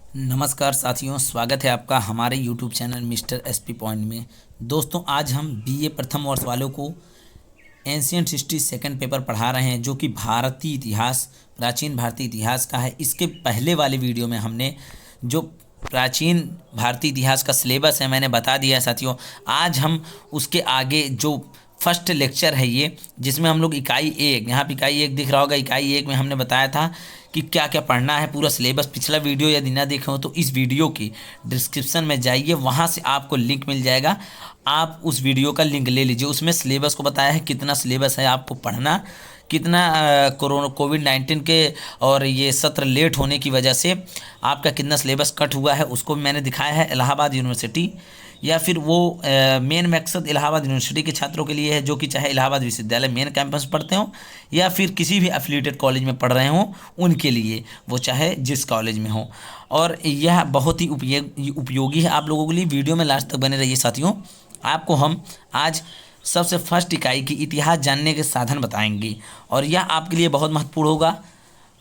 नमस्कार साथियों, स्वागत है आपका हमारे YouTube channel mister SP point में। दोस्तों, आज हम बीए प्रथम वर्ष वालों को एंशियंट हिस्ट्री सेकंड पेपर पढ़ा रहे हैं, जो कि भारतीय इतिहास, प्राचीन भारतीय इतिहास का है। इसके पहले वाले वीडियो में हमने जो प्राचीन भारतीय इतिहास का सिलेबस है मैंने बता दिया है साथियों। आज हम उसके आगे जो फर्स्ट लेक्चर है ये, जिसमें हम लोग इकाई एक, यहाँ पे इकाई एक दिख रहा होगा, इकाई एक में हमने बताया था कि क्या क्या पढ़ना है, पूरा सिलेबस। पिछला वीडियो यदि ना देखे हो तो इस वीडियो की डिस्क्रिप्शन में जाइए, वहाँ से आपको लिंक मिल जाएगा। आप उस वीडियो का लिंक ले लीजिए। उसमें सिलेबस को बताया है कितना सिलेबस है आपको पढ़ना, कितना कोविड-19 के और ये सत्र लेट होने की वजह से आपका कितना सिलेबस कट हुआ है, उसको मैंने दिखाया है। इलाहाबाद यूनिवर्सिटी या फिर वो मेन मकसद इलाहाबाद यूनिवर्सिटी के छात्रों के लिए है, जो कि चाहे इलाहाबाद विश्वविद्यालय मेन कैंपस पढ़ते हों या फिर किसी भी एफिलिएटेड कॉलेज में पढ़ रहे हों, उनके लिए, वो चाहे जिस कॉलेज में हो। और यह बहुत ही उपयोगी है आप लोगों के लिए। वीडियो में लास्ट तक बने रहिए साथियों। आपको हम आज सबसे फर्स्ट इकाई की इतिहास जानने के साधन बताएंगे, और यह आपके लिए बहुत महत्वपूर्ण होगा।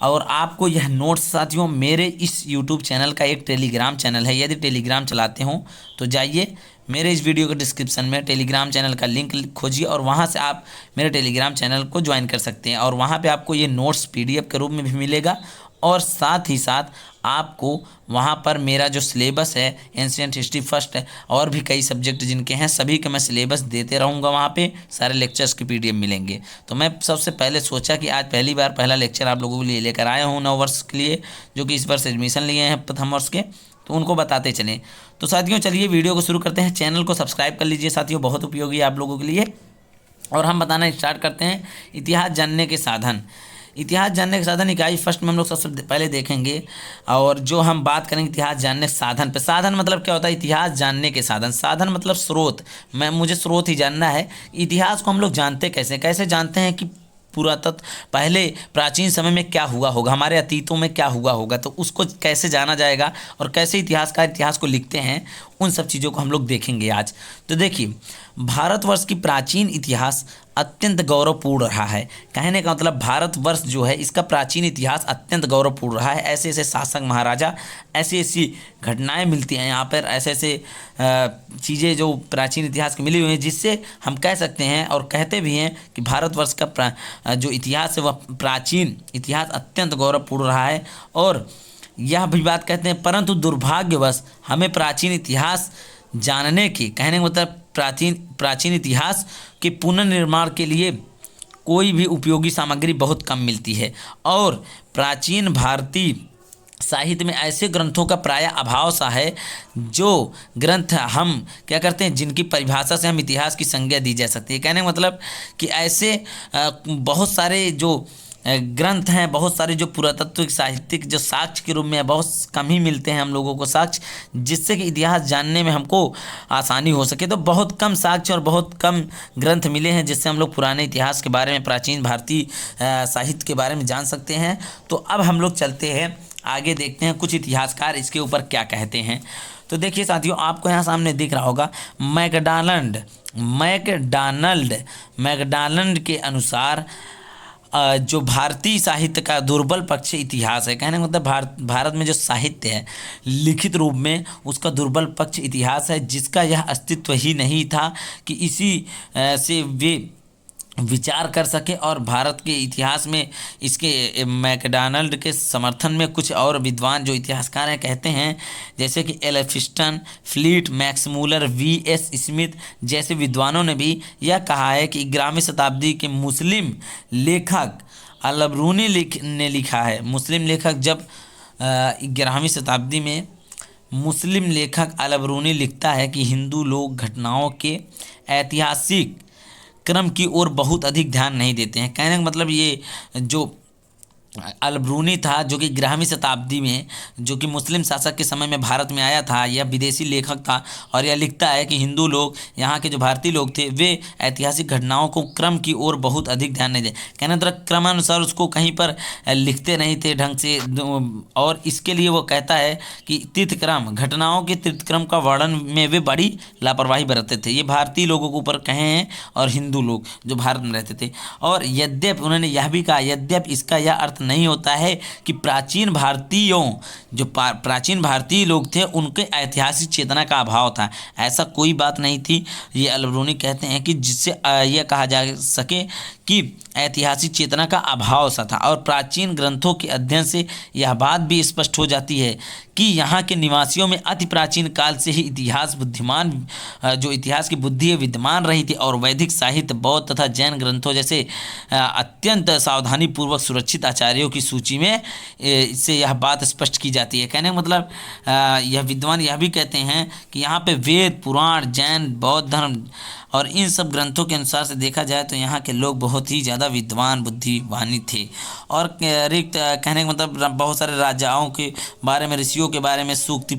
और आपको यह नोट्स साथियों, मेरे इस यूट्यूब चैनल का एक टेलीग्राम चैनल है। यदि टेलीग्राम चलाते हो तो जाइए, मेरे इस वीडियो के डिस्क्रिप्शन में टेलीग्राम चैनल का लिंक खोजिए और वहाँ से आप मेरे टेलीग्राम चैनल को ज्वाइन कर सकते हैं। और वहाँ पे आपको ये नोट्स पीडीएफ के रूप में भी मिलेगा, और साथ ही साथ आपको वहाँ पर मेरा जो सिलेबस है, एंशिएंट हिस्ट्री फर्स्ट है, और भी कई सब्जेक्ट जिनके हैं, सभी के मैं सिलेबस देते रहूँगा। वहाँ पे सारे लेक्चर्स की पीडीएफ मिलेंगे। तो मैं सबसे पहले सोचा कि आज पहली बार पहला लेक्चर आप लोगों के लिए लेकर आया हूँ 9 वर्ष के लिए, जो कि इस वर्ष एडमिशन लिए हैं प्रथम वर्ष के, तो उनको बताते चलें। तो साथियों चलिए वीडियो को शुरू करते हैं। चैनल को सब्सक्राइब कर लीजिए साथियों, बहुत उपयोगी है आप लोगों के लिए। और हम बताना स्टार्ट करते हैं इतिहास जानने के साधन। इतिहास जानने के साधन इकाई फर्स्ट में हम लोग सबसे पहले देखेंगे, और जो हम बात करेंगे इतिहास जानने साधन पे। साधन मतलब क्या होता है? इतिहास जानने के साधन। साधन मतलब स्रोत। मुझे स्रोत ही जानना है। इतिहास को हम लोग जानते कैसे कैसे जानते हैं कि पुरातत्व, पहले प्राचीन समय में क्या हुआ होगा, हमारे अतीतों में क्या हुआ होगा, तो उसको कैसे जाना जाएगा और कैसे इतिहासकार इतिहास को लिखते हैं, उन सब चीज़ों को हम लोग देखेंगे आज। तो देखिए, भारतवर्ष की प्राचीन इतिहास अत्यंत गौरवपूर्ण रहा है। कहने का मतलब भारतवर्ष जो है, इसका प्राचीन इतिहास अत्यंत गौरवपूर्ण रहा है। ऐसे ऐसे शासक महाराजा, ऐसी ऐसी घटनाएं मिलती हैं यहाँ पर, ऐसे ऐसे चीज़ें जो प्राचीन इतिहास की मिली हुई हैं, जिससे हम कह सकते हैं और कहते भी हैं कि भारतवर्ष का जो इतिहास है वह प्राचीन इतिहास अत्यंत गौरवपूर्ण रहा है। और यह भी बात कहते हैं, परंतु दुर्भाग्यवश हमें प्राचीन इतिहास जानने की, कहने का मतलब प्राचीन इतिहास के पुनर्निर्माण के लिए कोई भी उपयोगी सामग्री बहुत कम मिलती है। और प्राचीन भारतीय साहित्य में ऐसे ग्रंथों का प्रायः अभाव सा है, जो ग्रंथ हम क्या करते हैं, जिनकी परिभाषा से हम इतिहास की संज्ञा दी जा सकती है। कहने का मतलब कि ऐसे बहुत सारे जो ग्रंथ हैं, बहुत सारे जो पुरातत्व साहित्यिक जो साक्ष्य के रूप में है, बहुत कम ही मिलते हैं हम लोगों को साक्ष्य, जिससे कि इतिहास जानने में हमको आसानी हो सके। तो बहुत कम साक्ष्य और बहुत कम ग्रंथ मिले हैं, जिससे हम लोग पुराने इतिहास के बारे में, प्राचीन भारतीय साहित्य के बारे में जान सकते हैं। तो अब हम लोग चलते हैं आगे, देखते हैं कुछ इतिहासकार इसके ऊपर क्या कहते हैं। तो देखिए साथियों, आपको यहाँ सामने दिख रहा होगा मैकडॉनल्ड के अनुसार जो भारतीय साहित्य का दुर्बल पक्ष इतिहास है। कहने का मतलब भारत में जो साहित्य है लिखित रूप में, उसका दुर्बल पक्ष इतिहास है, जिसका यह अस्तित्व ही नहीं था कि इसी से वे विचार कर सके। और भारत के इतिहास में इसके मैकडॉनल्ड के समर्थन में कुछ और विद्वान जो इतिहासकार हैं कहते हैं, जैसे कि Elphinstone, fleet, Max Muller, V.S. Smith जैसे विद्वानों ने भी यह कहा है कि 11वीं शताब्दी के मुस्लिम लेखक अल-बरूनी ने लिखा है। मुस्लिम लेखक जब 11वीं शताब्दी में मुस्लिम लेखक अल-बरूनी लिखता है कि हिंदू लोग घटनाओं के ऐतिहासिक क्रम की ओर बहुत अधिक ध्यान नहीं देते हैं। कहने का मतलब ये जो अल-बरूनी था, जो कि 11वीं शताब्दी में, जो कि मुस्लिम शासक के समय में भारत में आया था, यह विदेशी लेखक था, और यह लिखता है कि हिंदू लोग, यहाँ के जो भारतीय लोग थे, वे ऐतिहासिक घटनाओं को क्रम की ओर बहुत अधिक ध्यान नहीं दे। कहने मतलब क्रमानुसार उसको कहीं पर लिखते नहीं थे ढंग से, और इसके लिए वो कहता है कि तीर्थक्रम, घटनाओं के तीर्थक्रम का वर्णन में वे बड़ी लापरवाही बरतते थे। ये भारतीय लोगों के ऊपर कहे हैं, और हिंदू लोग जो भारत में रहते थे। और यद्यपि उन्होंने यह भी कहा, यद्यपि इसका यह अर्थ नहीं होता है कि प्राचीन भारतीयों जो प्राचीन भारतीय लोग थे उनके ऐतिहासिक चेतना का अभाव था। ऐसा कोई बात नहीं थी। ये अलबरूनी कहते हैं कि जिससे यह कहा जा सके कि ऐतिहासिक चेतना का अभाव सा था। और प्राचीन ग्रंथों के अध्ययन से यह बात भी स्पष्ट हो जाती है कि यहाँ के निवासियों में अति प्राचीन काल से ही इतिहास की बुद्धि विद्यमान रही थी और वैदिक साहित्य, बौद्ध तथा जैन ग्रंथों जैसे अत्यंत सावधानी पूर्वक सुरक्षित आचार्यों की सूची में इससे यह बात स्पष्ट की जाती है। कहने का मतलब यह विद्वान यह भी कहते हैं कि यहाँ पे वेद, पुराण, जैन, बौद्ध धर्म और इन सब ग्रंथों के अनुसार से देखा जाए तो यहाँ के लोग बहुत ही ज़्यादा विद्वान, बुद्धिवानी थे। और रिक्त कहने का मतलब बहुत सारे राजाओं के बारे में, ऋषियों के बारे में सूक्ति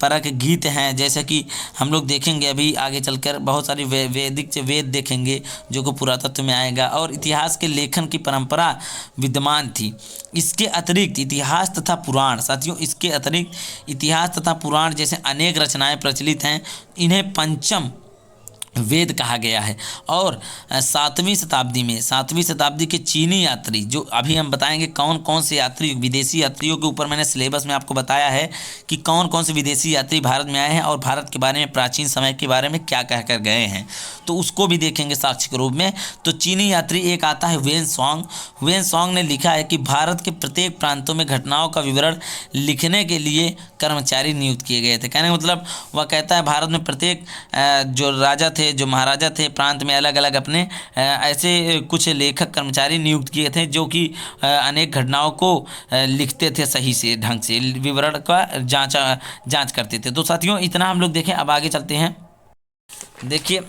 परक गीत हैं, जैसे कि हम लोग देखेंगे अभी आगे चलकर बहुत सारी वैदिक वेद देखेंगे जो कि पुरातत्व में आएगा। और इतिहास के लेखन की परंपरा विद्यमान थी। इसके अतिरिक्त इतिहास तथा पुराण, साथियों इसके अतिरिक्त इतिहास तथा पुराण जैसे अनेक रचनाएं प्रचलित हैं। इन्हें पंचम वेद कहा गया है। और 7वीं शताब्दी के चीनी यात्री, जो अभी हम बताएंगे कौन कौन से यात्री, विदेशी यात्रियों के ऊपर मैंने सिलेबस में आपको बताया है कि कौन कौन से विदेशी यात्री भारत में आए हैं और भारत के बारे में, प्राचीन समय के बारे में क्या कह कर गए हैं, तो उसको भी देखेंगे साक्ष्य के रूप में। तो चीनी यात्री एक आता है वेन सॉन्ग ने लिखा है कि भारत के प्रत्येक प्रांतों में घटनाओं का विवरण लिखने के लिए कर्मचारी नियुक्त किए गए थे। कहने का मतलब वह कहता है भारत में प्रत्येक जो राजा थे, जो महाराजा थे, प्रांत में अलग अलग अपने ऐसे कुछ लेखक कर्मचारी नियुक्त किए थे जो कि अनेक घटनाओं को लिखते थे, सही से ढंग से विवरण का जांच करते थे। तो साथियों इतना हम लोग देखें। अब आगे चलते हैं। देखिए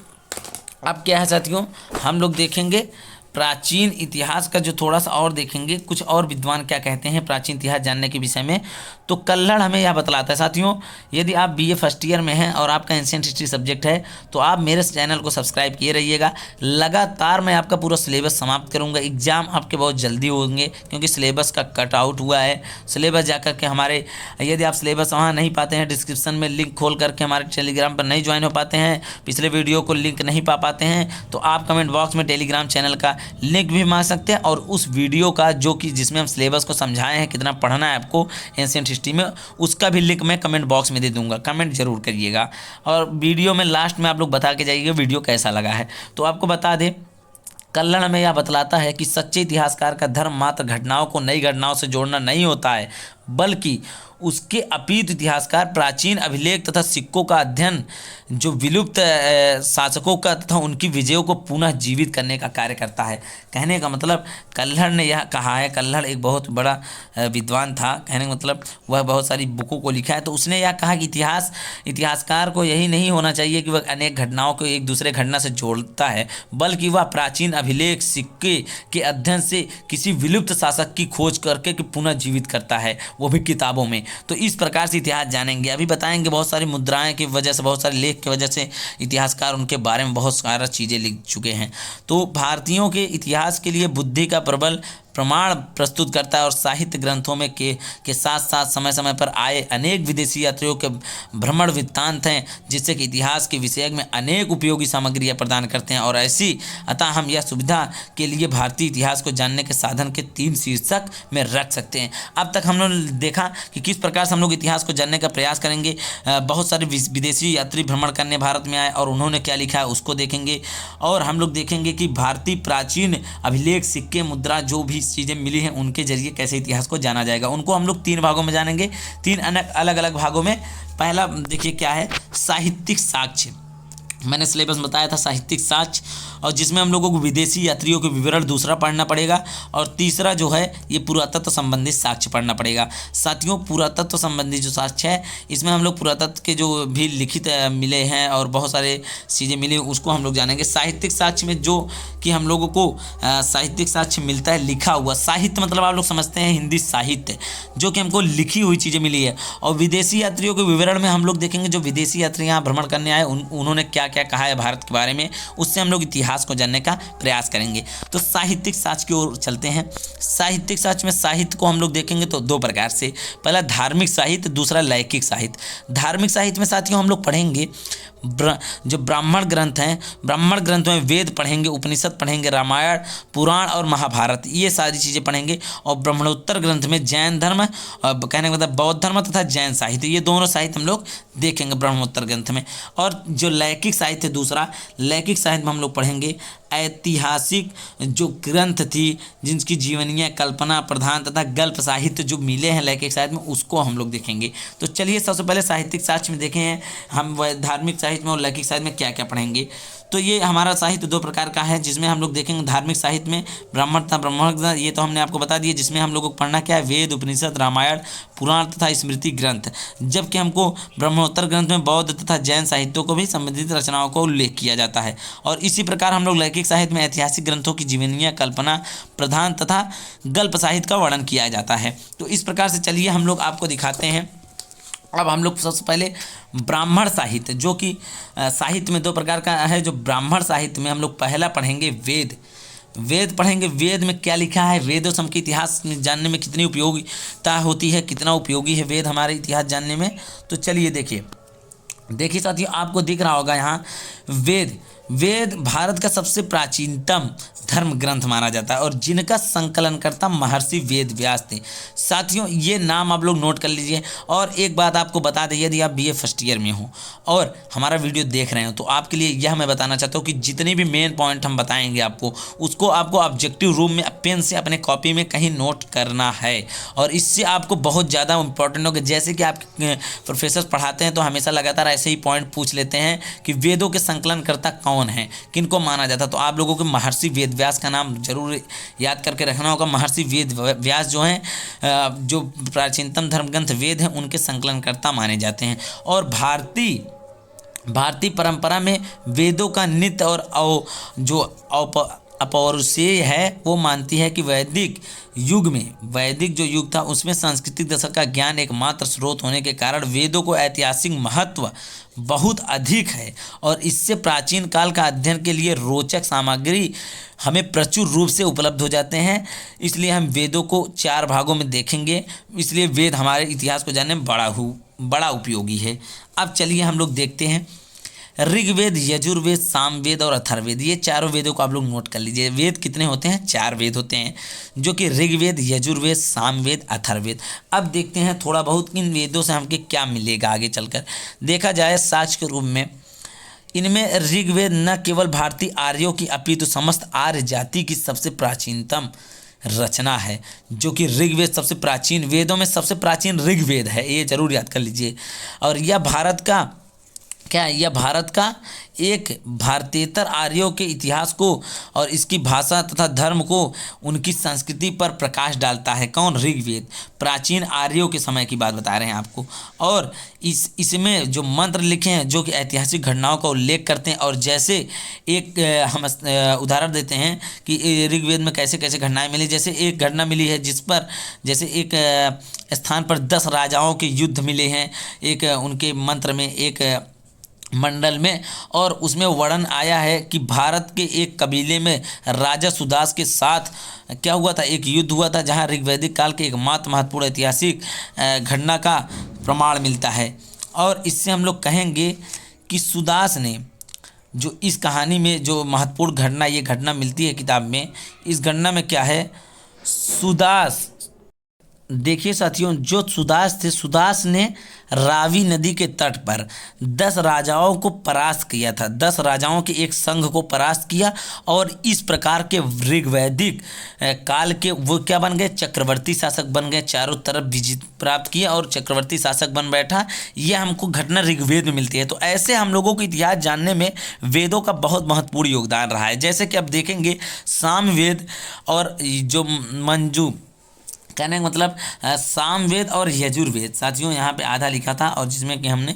अब क्या है साथियों, हम लोग देखेंगे प्राचीन इतिहास का जो थोड़ा सा और देखेंगे, कुछ और विद्वान क्या कहते हैं प्राचीन इतिहास जानने के विषय में। तो कल्हड़ हमें यह बतलाता है साथियों, यदि आप बीए फर्स्ट ईयर में हैं और आपका एंशिएंट हिस्ट्री सब्जेक्ट है तो आप मेरे चैनल को सब्सक्राइब किए रहिएगा। लगातार मैं आपका पूरा सिलेबस समाप्त करूंगा। एग्जाम आपके बहुत जल्दी होंगे क्योंकि सिलेबस का कट आउट हुआ है। सिलेबस जाकर के हमारे, यदि आप सिलेबस वहाँ नहीं पाते हैं, डिस्क्रिप्शन में लिंक खोल करके हमारे टेलीग्राम पर नहीं ज्वाइन हो पाते हैं, पिछले वीडियो को लिंक नहीं पा पाते हैं, तो आप कमेंट बॉक्स में टेलीग्राम चैनल का लिंक भी मांग सकते हैं और उस वीडियो का जो कि जिसमें हम सिलेबस को समझाए हैं, कितना पढ़ना है आपको एंशिएंट हिस्ट्री में, उसका भी लिंक मैं कमेंट बॉक्स में दे दूंगा। कमेंट जरूर करिएगा और वीडियो में लास्ट में आप लोग बता के जाइएगा वीडियो कैसा लगा है। तो आपको बता दें, कल्हड़ में यह बतलाता है कि सच्चे इतिहासकार का धर्म मात्र घटनाओं को नई घटनाओं से जोड़ना नहीं होता है, बल्कि उसके अपितु इतिहासकार प्राचीन अभिलेख तथा सिक्कों का अध्ययन जो विलुप्त शासकों का तथा उनकी विजयों को पुनः जीवित करने का कार्य करता है। कहने का मतलब कल्हड़ ने यह कहा है, कल्हड़ एक बहुत बड़ा विद्वान था, कहने का मतलब वह बहुत सारी बुकों को लिखा है। तो उसने यह कहा कि इतिहासकार को यही नहीं होना चाहिए कि वह अनेक घटनाओं को एक दूसरे घटना से जोड़ता है, बल्कि वह प्राचीन अभिलेख सिक्के के अध्ययन से किसी विलुप्त शासक की खोज करके पुनः जीवित करता है, वो भी किताबों में। तो इस प्रकार से इतिहास जानेंगे। अभी बताएंगे बहुत सारी मुद्राएं की वजह से, बहुत सारे लेख की वजह से इतिहासकार उनके बारे में बहुत सारा चीज़ें लिख चुके हैं। तो भारतीयों के इतिहास के लिए बुद्धि का प्रबल प्रमाण प्रस्तुत करता है और साहित्य ग्रंथों में के साथ साथ समय समय पर आए अनेक विदेशी यात्रियों के भ्रमण वृत्तांत हैं, जिससे कि इतिहास के विषय में अनेक उपयोगी सामग्रियाँ प्रदान करते हैं। और ऐसी अतः हम यह सुविधा के लिए भारतीय इतिहास को जानने के साधन के 3 शीर्षक में रख सकते हैं। अब तक हम लोग देखा कि किस प्रकार से हम लोग इतिहास को जानने का प्रयास करेंगे। बहुत सारे विदेशी यात्री भ्रमण करने भारत में आए और उन्होंने क्या लिखा है उसको देखेंगे। और हम लोग देखेंगे कि भारतीय प्राचीन अभिलेख, सिक्के, मुद्रा जो भी चीज़ें मिली हैं उनके जरिए कैसे इतिहास को जाना जाएगा। उनको हम लोग 3 भागों में जानेंगे, 3 अलग अलग भागों में। पहला देखिए क्या है, साहित्यिक साक्ष्य। मैंने सिलेबस में बताया था साहित्यिक साक्ष्य, और जिसमें हम लोगों को विदेशी यात्रियों के विवरण दूसरा पढ़ना पड़ेगा, और तीसरा जो है ये पुरातत्व संबंधित साक्ष्य पढ़ना पड़ेगा। साथियों पुरातत्व संबंधी जो साक्ष्य है इसमें हम लोग पुरातत्व के जो भी लिखित मिले हैं और बहुत सारे चीज़ें मिली उसको हम लोग जानेंगे। साहित्यिक साक्ष्य में जो कि हम लोगों को साहित्यिक साक्ष्य मिलता है लिखा हुआ, साहित्य मतलब आप लोग समझते हैं हिंदी साहित्य, जो कि हमको लिखी हुई चीज़ें मिली है। और विदेशी यात्रियों के विवरण में हम लोग देखेंगे जो विदेशी यात्री यहाँ भ्रमण करने आए उन्होंने क्या क्या कहा है भारत के बारे में, उससे हम लोग इतिहास को जानने का प्रयास करेंगे। तो साहित्यिक साक्ष्य की ओर चलते हैं। साहित्यिक साक्ष्य में साहित्य को हम लोग देखेंगे तो 2 प्रकार से, पहला धार्मिक साहित्य, दूसरा लैखिक साहित्य। धार्मिक साहित्य में साथियों हम लोग पढ़ेंगे जो ब्राह्मण ग्रंथ हैं, ब्राह्मण ग्रंथों में वेद पढ़ेंगे, उपनिषद पढ़ेंगे, रामायण, पुराण और महाभारत, ये सारी चीज़ें पढ़ेंगे। और ब्राह्मणोत्तर ग्रंथ में जैन धर्म, कहने का मतलब बौद्ध धर्म तथा जैन साहित्य, ये दोनों साहित्य हम लोग देखेंगे ब्रह्मोत्तर ग्रंथ में। और जो लैखिक साहित्य, दूसरा लैखिक साहित्य में हम लोग पढ़ेंगे ऐतिहासिक जो ग्रंथ थी जिनकी जीवनीय, कल्पना प्रधान तथा गल्प साहित्य जो मिले हैं लैखिक साहित्य में, उसको हम लोग देखेंगे। तो चलिए सबसे पहले साहित्यिक साक्ष्य में देखें हैं हम धार्मिक साहित्य में और लैखिक साहित्य में क्या क्या पढ़ेंगे। तो ये हमारा साहित्य दो प्रकार का है, जिसमें हम लोग देखेंगे धार्मिक साहित्य में ब्राह्मण तथा ब्राह्मण ग्रंथ, ये तो हमने आपको बता दिया, जिसमें हम लोगों को पढ़ना क्या है, वेद, उपनिषद, रामायण, पुराण तथा स्मृति ग्रंथ। जबकि हमको ब्रह्मोत्तर ग्रंथ में बौद्ध तथा जैन साहित्यों को भी संबंधित रचनाओं का उल्लेख किया जाता है। और इसी प्रकार हम लोग लैखिक साहित्य में ऐतिहासिक ग्रंथों की जीवनीय, कल्पना प्रधान तथा गल्प साहित्य का वर्णन किया जाता है। तो इस प्रकार से चलिए हम लोग आपको दिखाते हैं। अब हम लोग सबसे पहले ब्राह्मण साहित्य, जो कि साहित्य में दो प्रकार का है। जो ब्राह्मण साहित्य में हम लोग पहला पढ़ेंगे वेद। वेद पढ़ेंगे, वेद में क्या लिखा है, वेदों से हमके इतिहास जानने में कितनी उपयोगिता होती है, कितना उपयोगी है वेद हमारे इतिहास जानने में। तो चलिए देखिए साथियों, आपको दिख रहा होगा यहाँ वेद भारत का सबसे प्राचीनतम धर्म ग्रंथ माना जाता है और जिनका संकलनकर्ता महर्षि वेद व्यास थे। साथियों ये नाम आप लोग नोट कर लीजिए। और एक बात आपको बता दें, यदि आप बीए फर्स्ट ईयर में हो और हमारा वीडियो देख रहे हो तो आपके लिए यह मैं बताना चाहता हूँ कि जितने भी मेन पॉइंट हम बताएंगे आपको, उसको आपको ऑब्जेक्टिव रूप में पेन से अपने कॉपी में कहीं नोट करना है। और इससे आपको बहुत ज़्यादा इंपॉर्टेंट होगा। जैसे कि आप प्रोफेसर पढ़ाते हैं तो हमेशा लगातार ऐसे ही पॉइंट पूछ लेते हैं कि वेदों के संकलनकर्ता कौन है, किनको माना जाता। तो आप लोगों को महर्षि वेद व्यास का नाम जरूर याद करके रखना होगा। महर्षि वेद व्यास जो हैं, जो प्राचीनतम धर्मग्रंथ वेद हैं, उनके संकलनकर्ता माने जाते हैं। और भारतीय परंपरा में वेदों का नित्य और जो अपौरुषेय है वो मानती है कि वैदिक जो युग था उसमें सांस्कृतिक दशा का ज्ञान एकमात्र स्रोत होने के कारण वेदों को ऐतिहासिक महत्व बहुत अधिक है। और इससे प्राचीन काल का अध्ययन के लिए रोचक सामग्री हमें प्रचुर रूप से उपलब्ध हो जाते हैं। इसलिए हम वेदों को 4 भागों में देखेंगे। इसलिए वेद हमारे इतिहास को जानने में बड़ा उपयोगी है। अब चलिए हम लोग देखते हैं ऋग्वेद, यजुर्वेद, सामवेद और अथर्ववेद। ये चारों वेदों को आप लोग नोट कर लीजिए। वेद कितने होते हैं? 4 वेद होते हैं, जो कि ऋग्वेद, यजुर्वेद, सामवेद, अथर्ववेद। अब देखते हैं थोड़ा बहुत इन वेदों से हमके क्या मिलेगा आगे चलकर। देखा जाए साक्ष्य के रूप में, इनमें ऋग्वेद न केवल भारतीय आर्यों की अपितु समस्त आर्य जाति की सबसे प्राचीनतम रचना है, जो कि ऋग्वेद सबसे प्राचीन वेदों में सबसे प्राचीन ऋग्वेद है, ये जरूर याद कर लीजिए। और यह भारत का एक भारतीयतर आर्यों के इतिहास को और इसकी भाषा तथा धर्म को, उनकी संस्कृति पर प्रकाश डालता है। कौन? ऋग्वेद। प्राचीन आर्यों के समय की बात बता रहे हैं आपको। और इसमें जो मंत्र लिखे हैं जो कि ऐतिहासिक घटनाओं का उल्लेख करते हैं। और जैसे एक हम उदाहरण देते हैं कि ऋग्वेद में कैसे कैसे घटनाएं मिली। जैसे एक घटना मिली है जिस पर जैसे एक स्थान पर 10 राजाओं के युद्ध मिले हैं एक उनके मंत्र में, एक मंडल में। और उसमें वर्णन आया है कि भारत के एक कबीले में राजा सुदास के साथ क्या हुआ था, एक युद्ध हुआ था, जहां ऋग्वैदिक काल के एकमात्र महत्वपूर्ण ऐतिहासिक घटना का प्रमाण मिलता है। और इससे हम लोग कहेंगे कि सुदास ने जो इस कहानी में जो महत्वपूर्ण घटना, ये घटना मिलती है किताब में। इस घटना में क्या है, सुदास, देखिए साथियों, जो सुदास थे, सुदास ने रावी नदी के तट पर 10 राजाओं को परास्त किया था। 10 राजाओं के एक संघ को परास्त किया और इस प्रकार के ऋग्वैदिक काल के वो क्या बन गए, चक्रवर्ती शासक बन गए। चारों तरफ विजय प्राप्त किया और चक्रवर्ती शासक बन बैठा। यह हमको घटना ऋग्वेद में मिलती है। तो ऐसे हम लोगों को इतिहास जानने में वेदों का बहुत महत्वपूर्ण योगदान रहा है। जैसे कि अब देखेंगे सामवेद और जो मंजू, कहने का मतलब सामवेद और यजुर्वेद। साथियों यहाँ पे आधा लिखा था और जिसमें कि हमने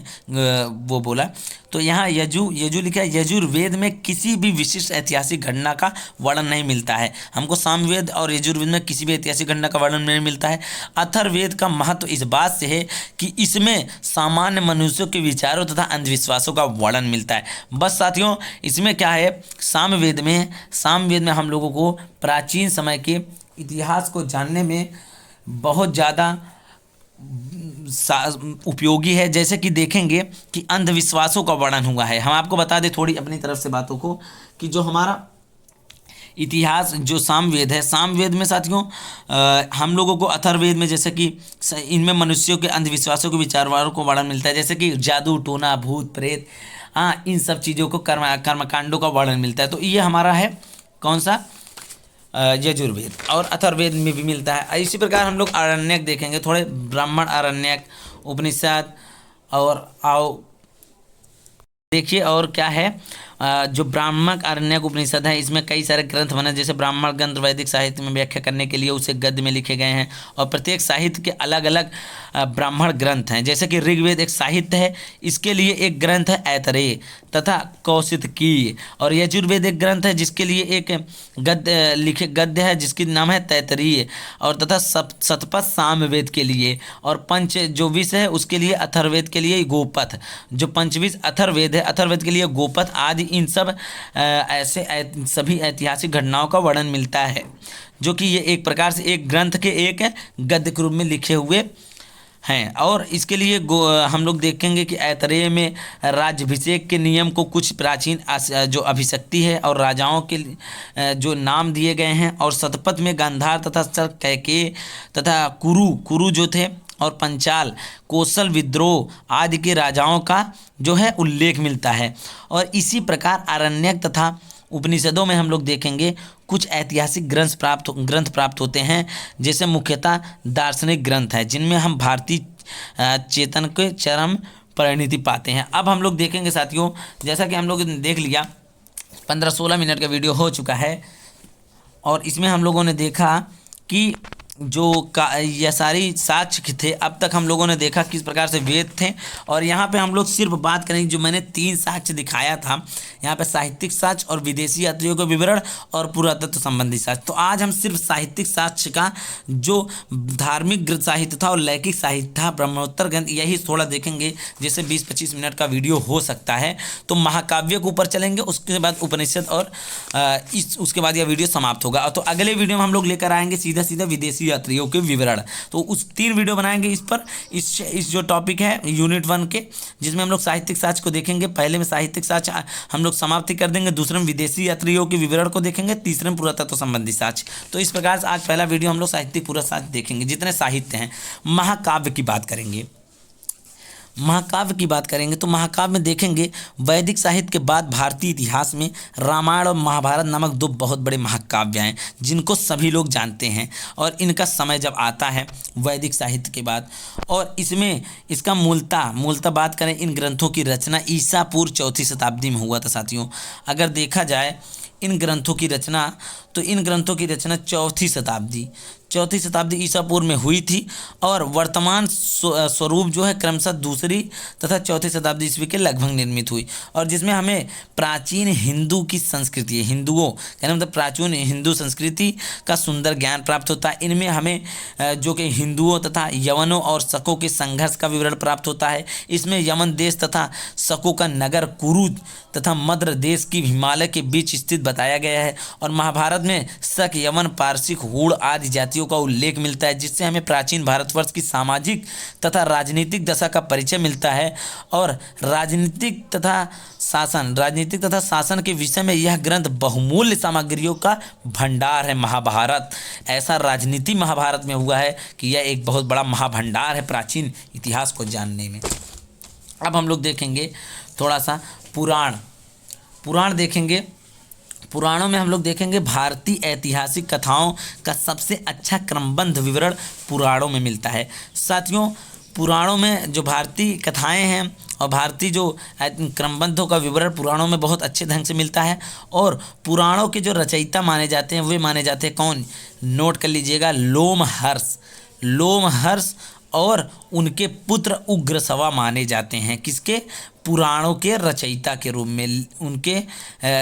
वो बोला, तो यहाँ यजु लिखा है। यजुर्वेद में किसी भी विशिष्ट ऐतिहासिक घटना का वर्णन नहीं मिलता है। हमको सामवेद और यजुर्वेद में किसी भी ऐतिहासिक घटना का वर्णन नहीं मिलता है। अथर्ववेद का महत्व इस बात से है कि इसमें सामान्य मनुष्यों के विचारों तथा अंधविश्वासों का वर्णन मिलता है। बस साथियों, इसमें क्या है, सामवेद में हम लोगों को प्राचीन समय के इतिहास को जानने में बहुत ज़्यादा उपयोगी है। जैसे कि देखेंगे कि अंधविश्वासों का वर्णन हुआ है। हम आपको बता दें थोड़ी अपनी तरफ से बातों को, कि जो हमारा इतिहास जो सामवेद है, सामवेद में साथियों हम लोगों को अथर्ववेद में जैसे कि इनमें मनुष्यों के अंधविश्वासों के विचारों को वर्णन मिलता है, जैसे कि जादू टोना भूत प्रेत, हाँ, इन सब चीज़ों को कर्मकांडों का वर्णन मिलता है। तो ये हमारा है कौन सा, यजुर्वेद, और अथर्ववेद में भी मिलता है। इसी प्रकार हम लोग आरण्यक देखेंगे थोड़े, ब्राह्मण आरण्यक उपनिषद, और आओ देखिए और क्या है, जो ब्राह्मण आरण्यक उपनिषद है, इसमें कई सारे ग्रंथ बने, जैसे ब्राह्मण ग्रंथ वैदिक साहित्य में व्याख्या करने के लिए उसे गद्य में लिखे गए हैं, और प्रत्येक साहित्य के अलग अलग ब्राह्मण ग्रंथ हैं। जैसे कि ऋग्वेद एक साहित्य है, इसके लिए एक ग्रंथ है ऐतरेय तथा कौशितकीय, और यजुर्वेद एक ग्रंथ है जिसके लिए एक गद्य है जिसकी नाम है तैतरीय, और तथा शतपथ सामवेद के लिए, और पंच जो विष है उसके लिए अथर्ववेद के लिए गोपथ, जो पंचविश अथर्ववेद है, अथर्ववेद के लिए गोपथ आदि, इन सब ऐसे सभी ऐतिहासिक घटनाओं का वर्णन मिलता है, जो कि ये एक प्रकार से एक ग्रंथ के एक गद्य के रूप में लिखे हुए हैं। और इसके लिए हम लोग देखेंगे कि ऐतरेय में राज्याभिषेक के नियम को कुछ प्राचीन जो अभिषक्ति है और राजाओं के जो नाम दिए गए हैं, और शतपथ में गांधार तथा कैकेय तथा कुरु जो थे, और पंचाल कौशल विद्रोह आदि के राजाओं का जो है उल्लेख मिलता है। और इसी प्रकार आरण्यक तथा उपनिषदों में हम लोग देखेंगे कुछ ऐतिहासिक ग्रंथ प्राप्त होते हैं, जैसे मुख्यतः दार्शनिक ग्रंथ है, जिनमें हम भारतीय चेतन के चरम परिणति पाते हैं। अब हम लोग देखेंगे साथियों, जैसा कि हम लोग देख लिया 15-16 मिनट का वीडियो हो चुका है, और इसमें हम लोगों ने देखा कि जो ये सारी साक्ष्य थे, अब तक हम लोगों ने देखा किस प्रकार से वेद थे, और यहाँ पे हम लोग सिर्फ बात करेंगे जो मैंने 3 साक्ष्य दिखाया था, यहाँ पे साहित्यिक साक्ष्य और विदेशी यात्रियों का विवरण और पुरातत्व संबंधी साक्ष्य। तो आज हम सिर्फ साहित्यिक साक्ष्य का, जो धार्मिक साहित्य था और लैखिक साहित्य था, ब्रह्मोत्तर ग्रंथ, यही थोड़ा देखेंगे, जैसे 20-25 मिनट का वीडियो हो सकता है। तो महाकाव्य के ऊपर चलेंगे, उसके बाद उपनिषद, और उसके बाद यह वीडियो समाप्त होगा। तो अगले वीडियो में हम लोग लेकर आएंगे सीधा विदेशी यात्रियों के विवरण। तो उस 3 वीडियो बनाएंगे इस पर, इस जो टॉपिक है यूनिट 1 के, जिसमें हम लोग साहित्यिक साक्ष्य को देखेंगे। पहले में साहित्यिक साक्ष्य हम लोग समाप्ति कर देंगे, दूसरे में विदेशी यात्रियों के विवरण को देखेंगे, तीसरे में पुरातत्व संबंधी साक्ष्य। तो इस प्रकार से आज पहला वीडियो हम लोग साहित्यिक पूरा साक्ष्य देखेंगे, जितने साहित्य हैं। महाकाव्य की बात करेंगे, महाकाव्य की बात करेंगे तो महाकाव्य में देखेंगे वैदिक साहित्य के बाद भारतीय इतिहास में रामायण और महाभारत नामक 2 बहुत बड़े महाकाव्य हैं, जिनको सभी लोग जानते हैं, और इनका समय जब आता है वैदिक साहित्य के बाद, और इसमें इसका मूलतः बात करें, इन ग्रंथों की रचना ईसा पूर्व 4वीं शताब्दी में हुआ था साथियों। अगर देखा जाए इन ग्रंथों की रचना, तो इन ग्रंथों की रचना 4वीं शताब्दी ईसा पूर्व में हुई थी, और वर्तमान स्वरूप जो है क्रमशः 2री तथा 4वीं शताब्दी ईस्वी के लगभग निर्मित हुई, और जिसमें हमें प्राचीन हिंदू की संस्कृति, हिंदुओं कहने मतलब प्राचीन हिंदू संस्कृति का सुंदर ज्ञान प्राप्त होता है। इनमें हमें जो कि हिंदुओं तथा यवनों और शकों के संघर्ष का विवरण प्राप्त होता है। इसमें यमन देश तथा शकों का नगर कुरु तथा मद्र देश की हिमालय के बीच स्थित बताया गया है, और महाभारत में शक, यमन, पारसिक, हूण आदि जातियों का उल्लेख मिलता है, जिससे हमें प्राचीन भारतवर्ष की सामाजिक तथा राजनीतिक दशा का परिचय मिलता है। और राजनीतिक तथा शासन के विषय में यह ग्रंथ बहुमूल्य सामग्रियों का भंडार है। महाभारत ऐसा राजनीति महाभारत में हुआ है कि यह एक बहुत बड़ा महाभंडार है प्राचीन इतिहास को जानने में। अब हम लोग देखेंगे थोड़ा सा पुराण देखेंगे। पुराणों में हम लोग देखेंगे भारतीय ऐतिहासिक कथाओं का सबसे अच्छा क्रमबद्ध विवरण पुराणों में मिलता है। साथियों, पुराणों में जो भारतीय कथाएं हैं और भारतीय जो क्रमबद्धों का विवरण पुराणों में बहुत अच्छे ढंग से मिलता है, और पुराणों के जो रचयिता माने जाते हैं वे माने जाते हैं कौन, नोट कर लीजिएगा, लोमहर्ष और उनके पुत्र उग्रसवा माने जाते हैं। किसके, पुराणों के रचयिता के रूप में, उनके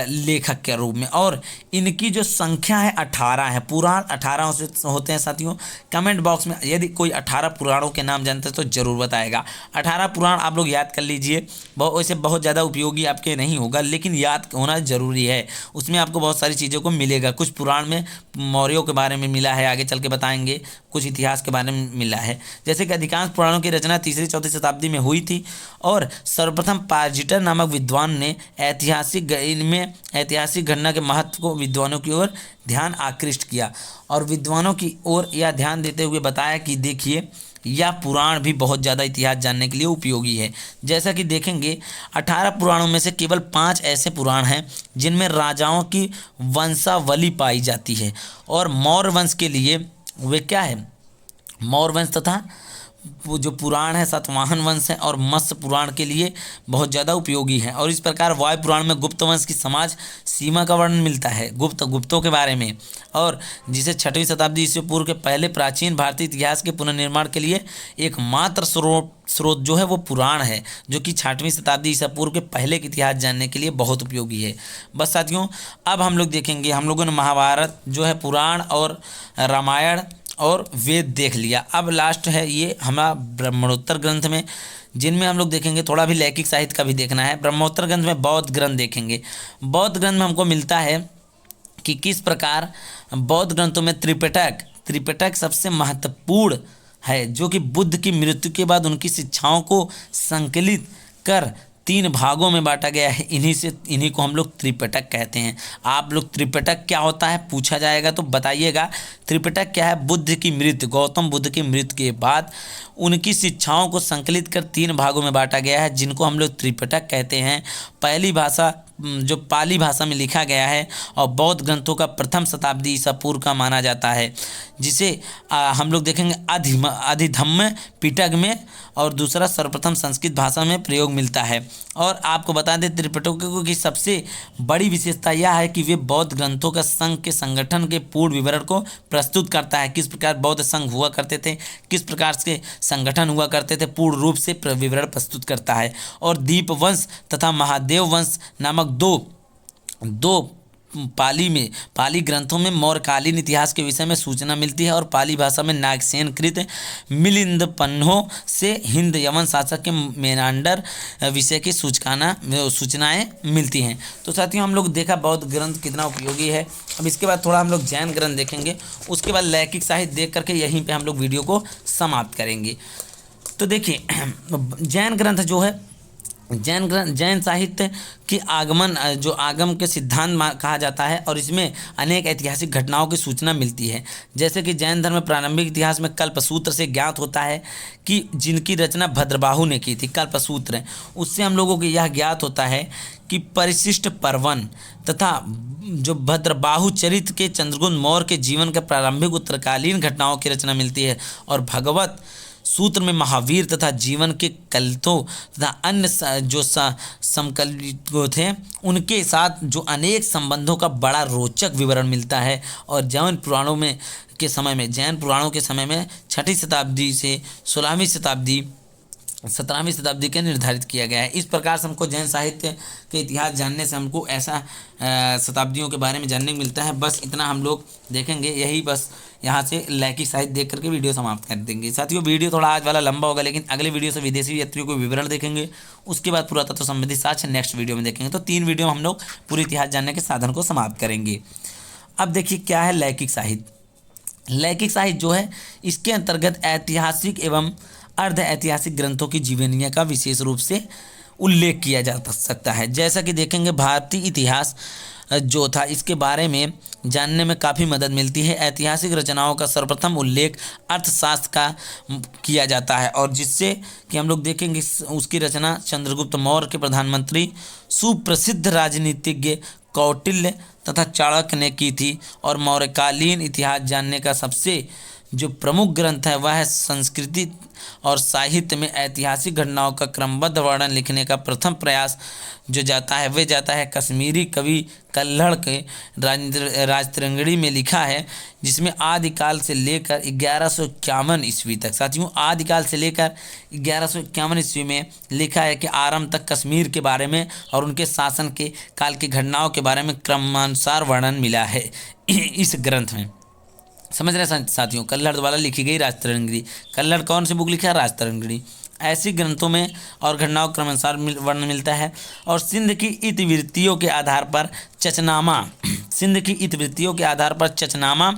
लेखक के रूप में। और इनकी जो संख्या है 18 है। पुराण 18 से होते हैं साथियों। कमेंट बॉक्स में यदि कोई 18 पुराणों के नाम जानते हैं तो ज़रूर बताएगा। 18 पुराण आप लोग याद कर लीजिए। वैसे बहुत ज़्यादा उपयोगी आपके नहीं होगा, लेकिन याद होना ज़रूरी है। उसमें आपको बहुत सारी चीज़ों को मिलेगा। कुछ पुराण में मौर्यों के बारे में मिला है, आगे चल के बताएंगे। कुछ इतिहास के बारे में मिला है। जैसे कि अधिकांश पुराणों की रचना 3री-4री शताब्दी में हुई थी और सर्वप्रथम पार्जिटर नामक विद्वान ने इनमें ऐतिहासिक घटना के महत्व को विद्वानों की ओर ध्यान आकृष्ट किया और विद्वानों की ओर यह ध्यान देते हुए बताया कि देखिए यह पुराण भी बहुत ज़्यादा इतिहास जानने के लिए उपयोगी है। जैसा कि देखेंगे 18 पुराणों में से केवल 5 ऐसे पुराण हैं जिनमें राजाओं की वंशावली पाई जाती है और मौर्य वंश के लिए वे क्या है, मौर्य वंश तथा वो जो पुराण है सातवाहन वंश है और मत्स्य पुराण के लिए बहुत ज़्यादा उपयोगी है। और इस प्रकार वायु पुराण में गुप्त वंश की समाज सीमा का वर्णन मिलता है, गुप्तों के बारे में, और जिसे 6वीं शताब्दी ईस्वी पूर्व के पहले प्राचीन भारतीय इतिहास के पुनर्निर्माण के लिए एकमात्र स्रोत जो है वो पुराण है, जो कि 6वीं शताब्दी ईसा पूर्व के पहले के इतिहास जानने के लिए बहुत उपयोगी है। बस साथियों, अब हम लोग देखेंगे, हम लोगों ने महाभारत जो है पुराण और रामायण और वेद देख लिया। अब लास्ट है ये हमारा ब्रह्मोत्तर ग्रंथ में, जिनमें हम लोग देखेंगे थोड़ा भी लौकिक साहित्य का भी देखना है। ब्रह्मोत्तर ग्रंथ में बौद्ध ग्रंथ देखेंगे। बौद्ध ग्रंथ में हमको मिलता है कि किस प्रकार बौद्ध ग्रंथों में त्रिपिटक सबसे महत्वपूर्ण है, जो कि बुद्ध की मृत्यु के बाद उनकी शिक्षाओं को संकलित कर 3 भागों में बांटा गया है। इन्हीं को हम लोग त्रिपिटक कहते हैं। आप लोग त्रिपिटक क्या होता है पूछा जाएगा तो बताइएगा। त्रिपिटक क्या है? बुद्ध की मृत्यु, गौतम बुद्ध की मृत्यु के बाद उनकी शिक्षाओं को संकलित कर 3 भागों में बांटा गया है, जिनको हम लोग त्रिपिटक कहते हैं। पहली भाषा जो पाली भाषा में लिखा गया है और बौद्ध ग्रंथों का प्रथम शताब्दी ईसा पूर्व का माना जाता है, जिसे हम लोग देखेंगे अधिधम्म पिटक में, और दूसरा सर्वप्रथम संस्कृत भाषा में प्रयोग मिलता है। और आपको बता दें त्रिपिटकों की सबसे बड़ी विशेषता यह है कि वे बौद्ध ग्रंथों का संघ के संगठन के पूर्ण विवरण को प्रस्तुत करता है। किस प्रकार बौद्ध संघ हुआ करते थे, किस प्रकार से संगठन हुआ करते थे, पूर्ण रूप से विवरण प्रस्तुत करता है। और दीपवंश तथा महादेव वंश नामक दो पाली ग्रंथों में मौर्यकालीन इतिहास के विषय में सूचना मिलती है और पाली भाषा में नागसेन कृत मिलिंद पन्नों से हिंद यवन शासक के मेनांडर विषय की सूचनाएं मिलती हैं। तो साथियों, हम लोग देखा बौद्ध ग्रंथ कितना उपयोगी है। अब इसके बाद थोड़ा हम लोग जैन ग्रंथ देखेंगे, उसके बाद लौकिक साहित्य देख करके यहीं पे हम लोग वीडियो को समाप्त करेंगे। तो देखिए जैन ग्रंथ जो है, जैन साहित्य की आगम के सिद्धांत कहा जाता है और इसमें अनेक ऐतिहासिक घटनाओं की सूचना मिलती है। जैसे कि जैन धर्म में प्रारंभिक इतिहास में कल्पसूत्र से ज्ञात होता है कि जिनकी रचना भद्रबाहु ने की थी, कल्पसूत्र, उससे हम लोगों को यह ज्ञात होता है कि परिशिष्ट पर्वन तथा जो भद्रबाहु चरित्र के चंद्रगुप्त मौर्य के जीवन के प्रारंभिक उत्तरकालीन घटनाओं की रचना मिलती है। और भगवत सूत्र में महावीर तथा जीवन के कलितों तथा अन्य जो समकलित थे उनके साथ जो अनेक संबंधों का बड़ा रोचक विवरण मिलता है। और जैन पुराणों के समय में 6वीं शताब्दी से 17वीं शताब्दी के निर्धारित किया गया है। इस प्रकार से हमको जैन साहित्य के इतिहास जानने से हमको ऐसा शताब्दियों के बारे में जानने को मिलता है। बस इतना हम लोग देखेंगे, यही बस यहाँ से लौकिक साहित्य देख करके वीडियो समाप्त कर देंगे। साथियों, वीडियो थोड़ा आज वाला लंबा होगा, लेकिन अगले वीडियो से विदेशी यात्रियों को विवरण देखेंगे, उसके बाद पुरातत्व संबंधी साक्ष्य नेक्स्ट वीडियो में देखेंगे। तो 3 वीडियो में हम लोग पूरी इतिहास जानने के साधन को समाप्त करेंगे। अब देखिए क्या है लौकिक साहित्य। लौकिक साहित्य जो है, इसके अंतर्गत ऐतिहासिक एवं अर्ध ऐतिहासिक ग्रंथों की जीवनीय का विशेष रूप से उल्लेख किया जा सकता है। जैसा कि देखेंगे भारतीय इतिहास जो था, इसके बारे में जानने में काफ़ी मदद मिलती है। ऐतिहासिक रचनाओं का सर्वप्रथम उल्लेख अर्थशास्त्र का किया जाता है, और जिससे कि हम लोग देखेंगे उसकी रचना चंद्रगुप्त मौर्य के प्रधानमंत्री सुप्रसिद्ध राजनीतिज्ञ कौटिल्य तथा चाणक्य ने की थी। और मौर्यकालीन इतिहास जानने का सबसे जो प्रमुख ग्रंथ है वह है संस्कृति और साहित्य में ऐतिहासिक घटनाओं का क्रमबद्ध वर्णन लिखने का प्रथम प्रयास जो जाता है कश्मीरी कवि कल्हड़ के राजतरंगिणी में लिखा है, जिसमें आदिकाल से लेकर 1151 ईस्वी तक, साथियों आदिकाल से लेकर 1151 ईस्वी में लिखा है कि आरंभ तक कश्मीर के बारे में और उनके शासन के काल की घटनाओं के बारे में क्रमानुसार वर्णन मिला है इस ग्रंथ में। समझ रहे साथियों, कल्हड़ द्वारा लिखी गई राजतरंगिणी। कल्हड़ कौन सी बुक लिखा है? राजतरंगिणी। ऐसी ग्रंथों में और घटनाओं क्रमानुसार वर्णन मिलता है। और सिंध की इतिवृत्तियों के आधार पर चचनामा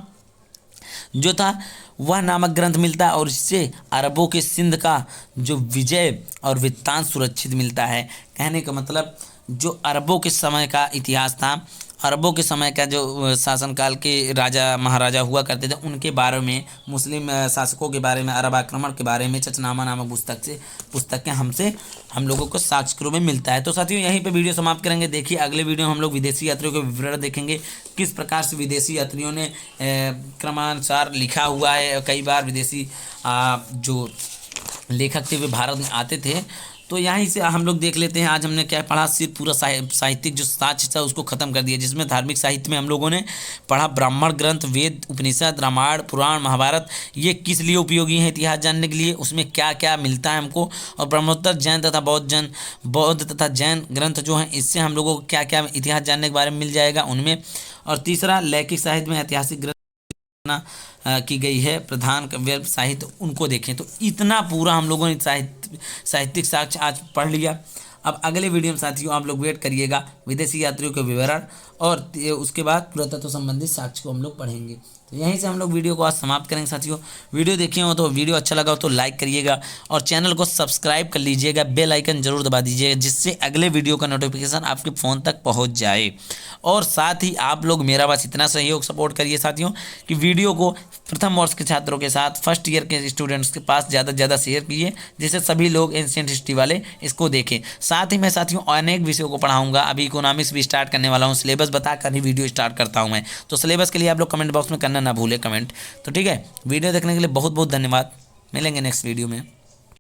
जो था वह नामक ग्रंथ मिलता है और इससे अरबों के सिंध का जो विजय और वृत्तांत सुरक्षित मिलता है। कहने का मतलब जो अरबों के समय का इतिहास था, अरबों के समय का जो शासनकाल के राजा महाराजा हुआ करते थे, उनके बारे में, मुस्लिम शासकों के बारे में, अरब आक्रमण के बारे में चचनामा नामक पुस्तकें हम लोगों को साक्ष्य के रूप में मिलता है। तो साथियों यहीं पे वीडियो समाप्त करेंगे। देखिए अगले वीडियो में हम लोग विदेशी यात्रियों के विवरण देखेंगे, किस प्रकार से विदेशी यात्रियों ने क्रमानुसार लिखा हुआ है। कई बार विदेशी जो लेखक थे वे भारत में आते थे। तो यहीं से हम लोग देख लेते हैं। आज हमने क्या पढ़ा, सिर्फ पूरा साहित्यिक जो साक्ष्य था उसको खत्म कर दिया, जिसमें धार्मिक साहित्य में हम लोगों ने पढ़ा ब्राह्मण ग्रंथ, वेद, उपनिषद, रामायण, पुराण, महाभारत ये किस लिए उपयोगी हैं इतिहास जानने के लिए, उसमें क्या क्या मिलता है हमको। और ब्रह्मोत्तर जैन तथा बौद्ध तथा जैन ग्रंथ जो हैं, इससे हम लोगों को क्या क्या इतिहास जानने के बारे में मिल जाएगा उनमें। और तीसरा, लैखिक साहित्य में ऐतिहासिक ग्रंथ की गई है, प्रधान काव्य साहित्य, उनको देखें। तो इतना पूरा हम लोगों ने साहित्यिक साक्ष्य आज पढ़ लिया। अब अगले वीडियो में साथियों आप लोग वेट करिएगा, विदेशी यात्रियों के विवरण और उसके बाद पुरातत्व संबंधित साक्ष्य को हम लोग पढ़ेंगे। तो यहीं से हम लोग वीडियो को आज समाप्त करेंगे साथियों। वीडियो देखे हो तो वीडियो अच्छा लगा हो तो लाइक करिएगा और चैनल को सब्सक्राइब कर लीजिएगा, बेल आइकन जरूर दबा दीजिएगा, जिससे अगले वीडियो का नोटिफिकेशन आपके फ़ोन तक पहुंच जाए। और साथ ही आप लोग मेरा बस इतना सहयोग सपोर्ट करिए साथियों कि वीडियो को प्रथम वर्ष के छात्रों के साथ, फर्स्ट ईयर के स्टूडेंट्स के पास ज़्यादा से ज़्यादा शेयर कीजिए, जिससे सभी लोग एंशिएंट हिस्ट्री वाले इसको देखें। साथ ही मैं साथियों अनेक विषयों को पढ़ाऊंगा। अभी इकोनॉमिक्स भी स्टार्ट करने वाला हूँ, सिलेबस बताकर ही वीडियो स्टार्ट करता हूँ मैं। तो सिलेबस के लिए आप लोग कमेंट बॉक्स में करना ना भूलें कमेंट। तो ठीक है, वीडियो देखने के लिए बहुत बहुत धन्यवाद। मिलेंगे नेक्स्ट वीडियो में।